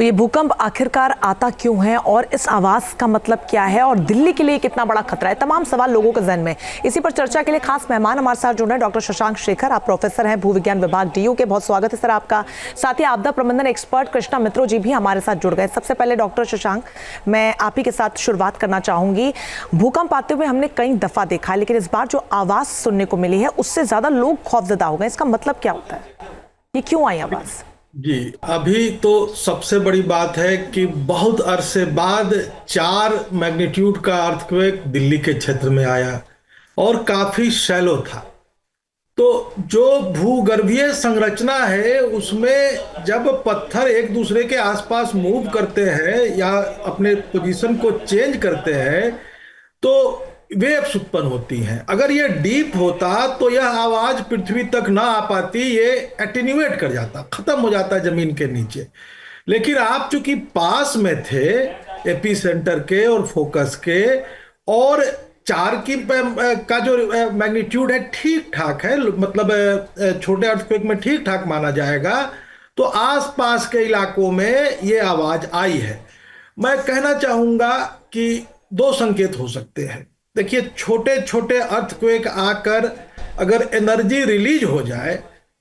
तो ये भूकंप आखिरकार आता क्यों है और इस आवाज का मतलब क्या है और दिल्ली के लिए कितना बड़ा खतरा है, तमाम सवाल लोगों के जहन में। इसी पर चर्चा के लिए खास मेहमान हमारे साथ जुड़ रहे हैं डॉक्टर शशांक शेखर। आप प्रोफेसर हैं भूविज्ञान विभाग DU के। बहुत स्वागत है सर आपका। साथ ही आपदा प्रबंधन एक्सपर्ट कृष्णा मित्रो जी भी हमारे साथ जुड़ गए। सबसे पहले डॉक्टर शशांक, मैं आप ही के साथ शुरुआत करना चाहूंगी। भूकंप आते हुए हमने कई दफा देखा, लेकिन इस बार जो आवाज सुनने को मिली है उससे ज्यादा लोग खौफजदा हो गए। इसका मतलब क्या होता है, ये क्यों आई आवाज? जी, अभी तो सबसे बड़ी बात है कि बहुत अरसे बाद 4 मैग्नीट्यूड का अर्थक्वेक दिल्ली के क्षेत्र में आया और काफी शैलो था। तो जो भूगर्भीय संरचना है उसमें जब पत्थर एक दूसरे के आसपास मूव करते हैं या अपने पोजीशन को चेंज करते हैं तो वेव्स उत्पन्न होती हैं। अगर ये डीप होता तो यह आवाज पृथ्वी तक ना आ पाती, ये एटेन्यूएट कर जाता, खत्म हो जाता जमीन के नीचे। लेकिन आप चूंकि पास में थे एपी सेंटर के और फोकस के, और 4 का जो मैग्नीट्यूड है ठीक ठाक है, मतलब छोटे अर्थक्वेक में ठीक ठाक माना जाएगा, तो आसपास के इलाकों में ये आवाज आई है। मैं कहना चाहूंगा कि 2 संकेत हो सकते हैं। देखिए, छोटे छोटे अर्थक्वेक आकर अगर एनर्जी रिलीज हो जाए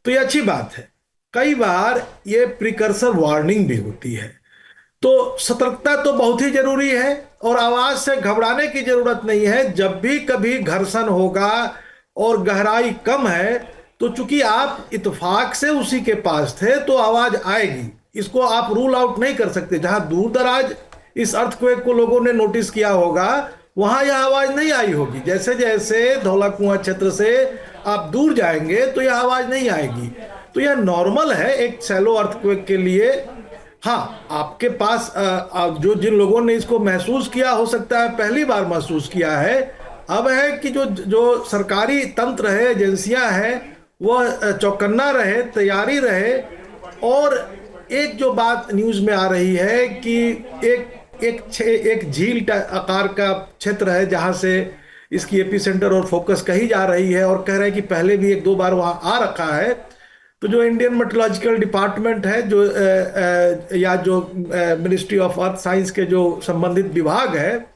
तो ये अच्छी बात है। कई बार ये प्रिकर्सर वार्निंग भी होती है। तो सतर्कता तो बहुत ही जरूरी है और आवाज से घबराने की जरूरत नहीं है। जब भी कभी घर्षण होगा और गहराई कम है तो चूंकि आप इत्तेफाक से उसी के पास थे तो आवाज आएगी, इसको आप रूल आउट नहीं कर सकते। जहां दूर दराज इस अर्थक्वेक को लोगों ने नोटिस किया होगा वहां यह आवाज नहीं आई होगी। जैसे जैसे धौला कुआं क्षेत्र से आप दूर जाएंगे तो यह आवाज नहीं आएगी। तो यह नॉर्मल है एक शैलो अर्थक्वेक के लिए। हाँ, आपके पास जो जिन लोगों ने इसको महसूस किया, हो सकता है पहली बार महसूस किया है। अब है कि जो सरकारी तंत्र है, एजेंसियां हैं, वह चौकन्ना रहे, तैयारी रहे। और एक जो बात न्यूज में आ रही है कि एक झील आकार का क्षेत्र है जहां से इसकी एपी सेंटर और फोकस कही जा रही है, और कह रहे हैं कि पहले भी 1-2 बार वहां आ रखा है। तो जो इंडियन मेट्रोलॉजिकल डिपार्टमेंट है, या जो मिनिस्ट्री ऑफ अर्थ साइंस के जो संबंधित विभाग है,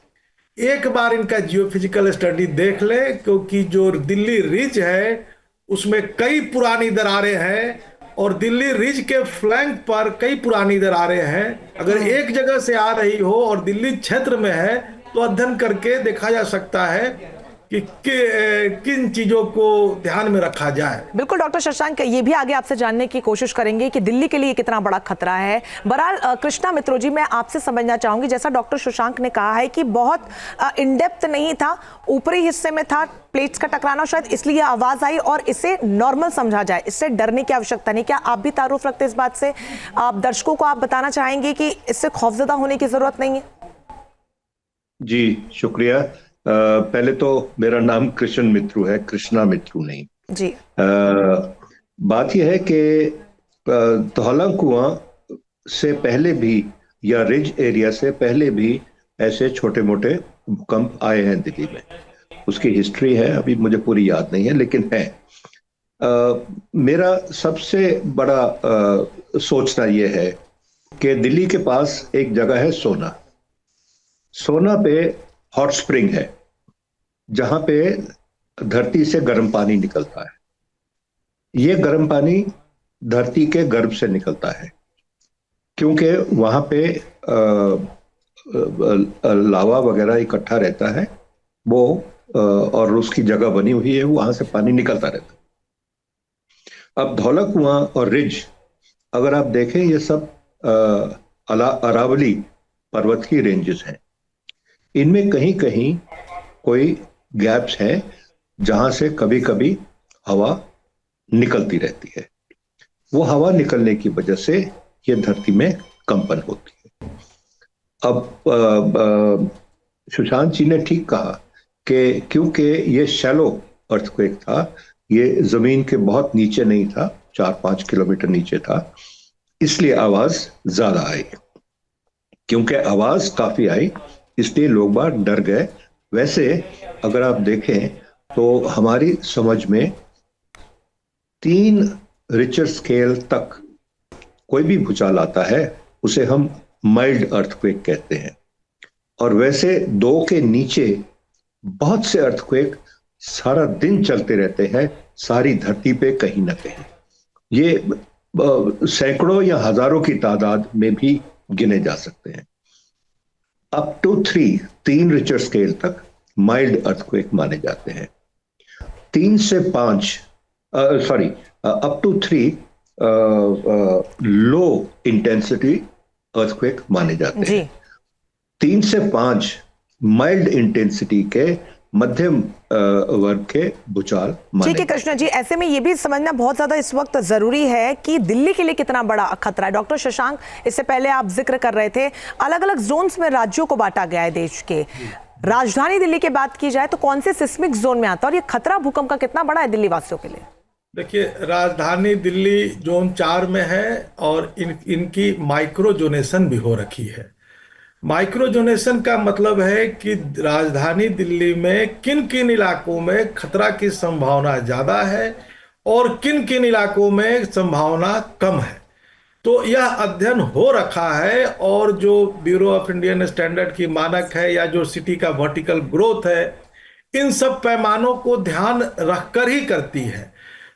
एक बार इनका जियोफिजिकल स्टडी देख ले, क्योंकि जो दिल्ली रिज है उसमें कई पुरानी दरारें हैं और दिल्ली रिज के फ्लैंक पर कई पुरानी दरारें हैं। अगर एक जगह से आ रही हो और दिल्ली क्षेत्र में है तो अध्ययन करके देखा जा सकता है कि किन चीजों को ध्यान में रखा जाए। बिल्कुल डॉक्टर शशांक, ये भी आगे आपसे जानने की कोशिश करेंगे कि दिल्ली के लिए कितना बड़ा खतरा है। बहरहाल कृष्णा मित्रो जी, मैं आपसे समझना चाहूंगी, जैसा डॉक्टर शशांक ने कहा है कि बहुत इन डेप्थ नहीं था, ऊपरी हिस्से में था, प्लेट्स का टकराना, शायद इसलिए आवाज आई और इसे नॉर्मल समझा जाए, इससे डरने की आवश्यकता नहीं। क्या आप भी तारुफ रखते इस बात से? आप दर्शकों को आप बताना चाहेंगे कि इससे खौफजदा होने की जरूरत नहीं है? जी, शुक्रिया। पहले तो मेरा नाम कृष्ण मित्रू है, कृष्णा मित्रू नहीं जी। बात यह है कि धौला कुआं से पहले भी या रिज एरिया से पहले भी ऐसे छोटे मोटे भूकंप आए हैं दिल्ली में। उसकी हिस्ट्री है, अभी मुझे पूरी याद नहीं है, लेकिन है। मेरा सबसे बड़ा सोचना यह है कि दिल्ली के पास एक जगह है सोना पे हॉट स्प्रिंग है, जहां पे धरती से गर्म पानी निकलता है। ये गर्म पानी धरती के गर्भ से निकलता है, क्योंकि वहां पे लावा वगैरह इकट्ठा रहता है वो, और उसकी जगह बनी हुई है, वहां से पानी निकलता रहता है। अब धौला कुआं और रिज अगर आप देखें, ये सब अरावली पर्वत की रेंजेस हैं। इनमें कहीं कहीं कोई गैप्स हैं जहां से कभी कभी हवा निकलती रहती है। वो हवा निकलने की वजह से ये धरती में कंपन होती है। अब सुशांत जी ने ठीक कहा कि क्योंकि ये शैलो अर्थक्वेक था, ये जमीन के बहुत नीचे नहीं था, 4-5 किलोमीटर नीचे था, इसलिए आवाज ज्यादा आई। क्योंकि आवाज काफी आई इसलिए लोग बार डर गए। वैसे अगर आप देखें तो हमारी समझ में 3 रिचर स्केल तक कोई भी भूचाल आता है उसे हम माइल्ड अर्थक्वेक कहते हैं। और वैसे 2 के नीचे बहुत से अर्थक्वेक सारा दिन चलते रहते हैं सारी धरती पे कहीं ना कहीं। ये सैकड़ों या हजारों की तादाद में भी गिने जा सकते हैं। अप टू 3 रिक्टर स्केल तक माइल्ड अर्थक्वेक माने जाते हैं। 3 से 5 up to 3 low intensity earthquake माने जाते हैं। 3 से 5 माइल्ड इंटेंसिटी के मध्यम वर्ग के भूचाल माने। ठीक है कृष्णा जी, ऐसे में ये भी समझना बहुत ज्यादा इस वक्त जरूरी है कि दिल्ली के लिए कितना बड़ा खतरा है। डॉक्टर शशांक, इससे पहले आप जिक्र कर रहे थे अलग अलग जोन्स में राज्यों को बांटा गया है देश के। राजधानी दिल्ली की बात की जाए तो कौन से सिस्मिक जोन में आता है और ये खतरा भूकंप का कितना बड़ा है दिल्ली वासियों के लिए? देखिए, राजधानी दिल्ली जोन 4 में है और इनकी माइक्रो जोनेशन भी हो रखी है। माइक्रो जोनेशन का मतलब है कि राजधानी दिल्ली में किन किन इलाकों में खतरा की संभावना ज़्यादा है और किन किन इलाकों में संभावना कम है। तो यह अध्ययन हो रखा है और जो ब्यूरो ऑफ इंडियन स्टैंडर्ड की मानक है या जो सिटी का वर्टिकल ग्रोथ है, इन सब पैमानों को ध्यान रखकर ही करती है।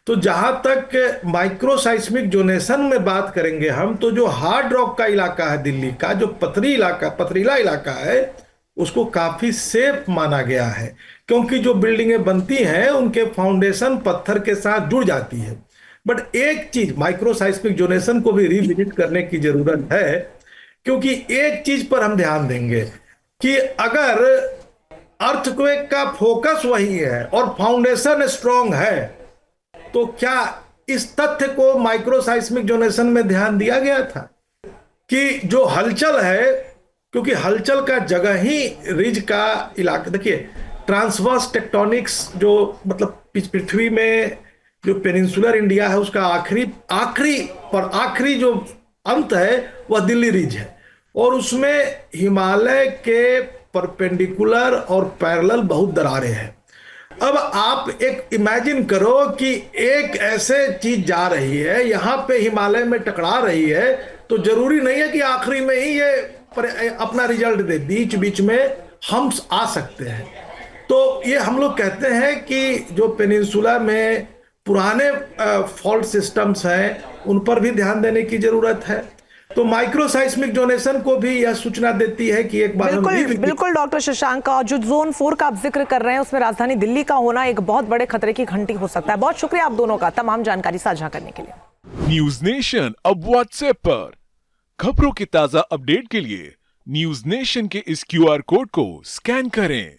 तो जहां तक माइक्रो साइस्मिक जोनेशन में बात करेंगे हम, तो जो हार्ड रॉक का इलाका है दिल्ली का, जो पथरीला इलाका है, उसको काफी सेफ माना गया है क्योंकि जो बिल्डिंगें बनती हैं उनके फाउंडेशन पत्थर के साथ जुड़ जाती है। बट एक चीज माइक्रो साइस्मिक जोनेशन को भी रिविजिट करने की जरूरत है, क्योंकि एक चीज पर हम ध्यान देंगे कि अगर अर्थक्वेक का फोकस वही है और फाउंडेशन स्ट्रांग है, तो क्या इस तथ्य को माइक्रो साइस्मिक जोनेशन में ध्यान दिया गया था कि जो हलचल है, क्योंकि हलचल का जगह ही रिज का इलाका। देखिए, ट्रांसवर्स टेक्टोनिक्स जो मतलब पृथ्वी में जो पेनिनसुलर इंडिया है उसका आखिरी जो अंत है वह दिल्ली रिज है और उसमें हिमालय के परपेंडिकुलर और पैरेलल बहुत दरारें हैं। अब आप एक इमेजिन करो कि एक ऐसे चीज जा रही है, यहां पे हिमालय में टकरा रही है, तो जरूरी नहीं है कि आखिरी में ही ये अपना रिजल्ट दे, बीच बीच में हम आ सकते हैं। तो ये हम लोग कहते हैं कि जो पेनिनसुला में पुराने फॉल्ट सिस्टम्स हैं उन पर भी ध्यान देने की जरूरत है। तो माइक्रो साइस्मिक जोनेशन को भी यह सूचना देती है कि एक बार बिल्कुल डॉक्टर शशांक का जो जोन 4 का आप जिक्र कर रहे हैं उसमें राजधानी दिल्ली का होना एक बहुत बड़े खतरे की घंटी हो सकता है। बहुत शुक्रिया आप दोनों का तमाम जानकारी साझा करने के लिए। न्यूज नेशन अब व्हाट्सएप पर खबरों की ताजा अपडेट के लिए न्यूज नेशन के इस QR कोड को स्कैन करें।